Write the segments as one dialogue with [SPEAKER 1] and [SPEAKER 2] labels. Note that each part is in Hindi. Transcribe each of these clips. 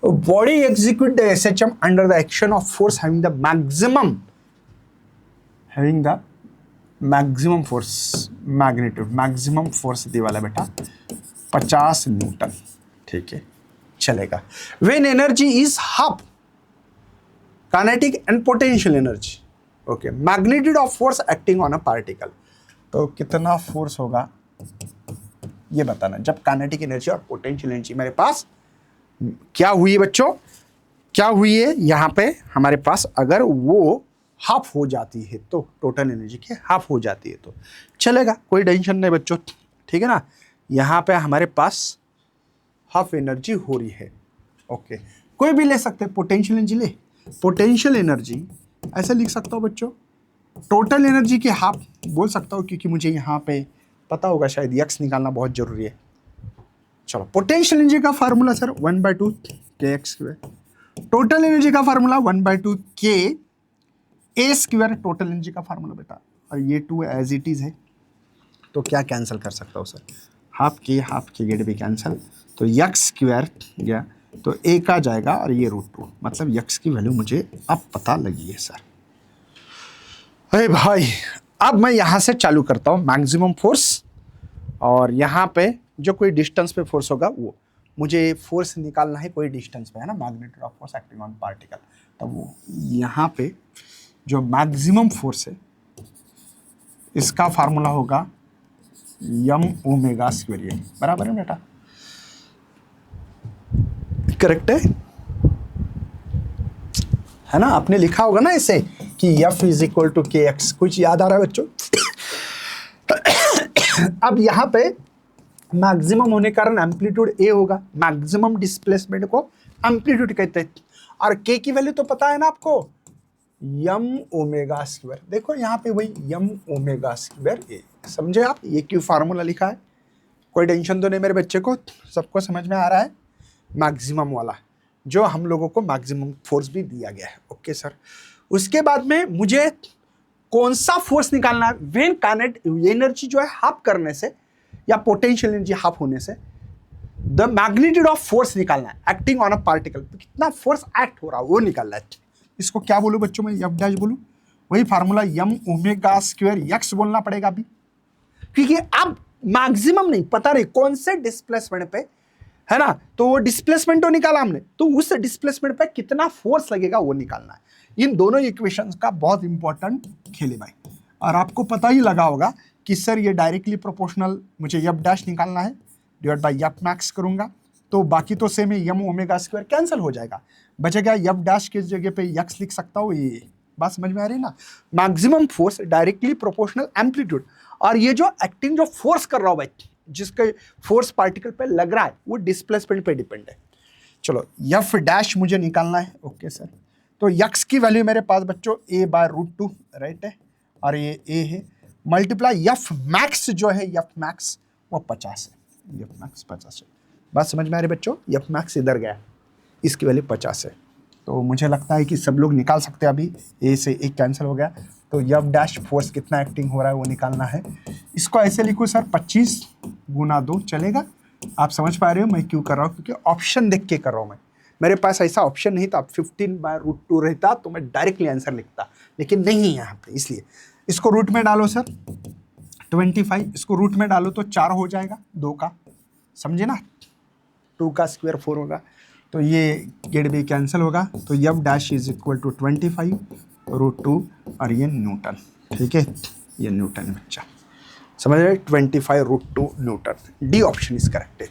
[SPEAKER 1] Body execute the SHM under the action of force having the maximum force magnitude, maximum force दी वाला बेटा 50 न्यूटन। ठीक है, चलेगा। When energy is half kinetic and potential energy, okay, magnitude of force acting on a particle, तो कितना फोर्स होगा ये बताना जब काइनेटिक एनर्जी और पोटेंशियल एनर्जी मेरे पास क्या हुई है बच्चों, क्या हुई है यहाँ पे हमारे पास, अगर वो हाफ हो जाती है तो टोटल एनर्जी के हाफ हो जाती है तो चलेगा, कोई टेंशन नहीं बच्चों। ठीक है ना, यहाँ पे हमारे पास हाफ एनर्जी हो रही है, ओके, कोई भी ले सकते हैं, पोटेंशियल एनर्जी ले, पोटेंशियल एनर्जी ऐसे लिख सकता हूँ बच्चों, टोटल एनर्जी के हाफ बोल सकता हूँ, क्योंकि मुझे यहाँ पे पता होगा शायद एक्स निकालना बहुत जरूरी है। चलो, पोटेंशियल एनर्जी का formula sir 1/2 kx², total energy का formula 1/2 k A², total energy का फार्मूला बेटा, और ये 2 एज इट इज है, तो क्या कैंसिल कर सकता हूँ सर, हाफ के गेट भी कैंसिल, तो x² गया तो a का जाएगा और ये √2, मतलब x की वैल्यू मुझे अब पता लगी है सर। अरे भाई, अब मैं यहाँ से चालू करता हूँ मैक्सिमम फोर्स, और यहाँ पे जो कोई डिस्टेंस पे फोर्स होगा वो मुझे फोर्स निकालना है, कोई डिस्टेंस पे है ना, magnitude of force acting on particle, तब वो यहाँ पे जो मैक्सिमम फोर्स है इसका फार्मूला होगा m⍵², बराबर है बेटा, करेक्ट है ना, आपने लिखा होगा ना इसे कि F = kx, कुछ याद आ रहा है बच्चों? अब यहाँ पे मैक्सिमम होने के कारण एम्पलीट्यूड a होगा, मैक्सिमम डिस्प्लेसमेंट को एम्पलीट्यूड कहते हैं, और k की वैल्यू तो पता है ना आपको, m⍵², देखो यहाँ पे वही m⍵²a, समझे आप, ये क्यों फार्मूला लिखा है, कोई टेंशन तो नहीं मेरे बच्चे को, सबको समझ में आ रहा है, मैक्सिमम वाला जो हम लोगों को मैक्सिमम फोर्स भी दिया गया है, ओके सर। उसके बाद में मुझे कौन सा फोर्स निकालना है, व्हेन काइनेटिक एनर्जी जो है हाफ करने से या पोटेंशियल एनर्जी हाफ होने से द मैग्नीट्यूड ऑफ फोर्स निकालना है एक्टिंग ऑन अ पार्टिकल, कितना फोर्स एक्ट हो रहा है वो निकालना है। इसको क्या बोलूं बच्चों, मैं F' बोलूं, वही फार्मूला m⍵² बोलना पड़ेगा अभी, क्योंकि अब मैक्सिमम नहीं पता रही कौन से डिस्प्लेसमेंट पे है ना, तो वो डिस्प्लेसमेंट तो निकाला हमने, तो उस डिस्प्लेसमेंट पे कितना फोर्स लगेगा वो निकालना है। इन दोनों इक्वेशंस का बहुत इंपॉर्टेंट खेल है भाई, और आपको पता ही लगा होगा कि सर ये डायरेक्टली प्रोपोर्शनल मुझे F' निकालना है, डिवाइड बाई Fmax करूंगा तो बाकी तो सेम है, m⍵² कैंसिल हो जाएगा, बचेगा F' की जगह पे x लिख सकता हूँ, ये बात समझ में आ रही है ना, maximum force directly proportional amplitude, और ये जो एक्टिंग जो फोर्स कर रहा हूँ भाई, जिसका फोर्स पार्टिकल पे लग रहा है वो डिस्प्लेसमेंट पे डिपेंड है। चलो F' मुझे निकालना है, ओके सर, तो x की वैल्यू मेरे पास बच्चों a/√2 राइट है, और ये a है, मल्टीप्लाई Fmax जो है Fmax वो 50 है, Fmax 50 है, बात समझ में आ रही बच्चों, Fmax इधर गया, इसकी वैल्यू 50 है, तो मुझे लगता है कि सब लोग निकाल सकते हैं, अभी a से एक कैंसिल हो गया, तो F' फोर्स कितना एक्टिंग हो रहा है वो निकालना है। इसको ऐसे लिखो सर 25 × 2 चलेगा, आप समझ पा रहे हो मैं क्यों कर रहा हूँ, क्योंकि ऑप्शन देख के कर रहा हूँ मैं, मेरे पास ऐसा ऑप्शन नहीं था, 15/√2 रहता तो मैं डायरेक्टली आंसर लिखता, लेकिन नहीं है यहाँ पे, इसलिए इसको रूट में डालो सर 25, इसको रूट में डालो तो 4 हो जाएगा 2 का, समझे ना, 2 का स्क्वायर 4 होगा, तो ये गेट भी कैंसिल होगा, तो F' = 25√2 और ये न्यूटन, ठीक है, ये न्यूटन है बच्चा, समझ रहे, 25√2 Newton, D option is correct है,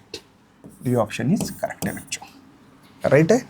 [SPEAKER 1] डी ऑप्शन इज करेक्ट है बच्चों, राइट है।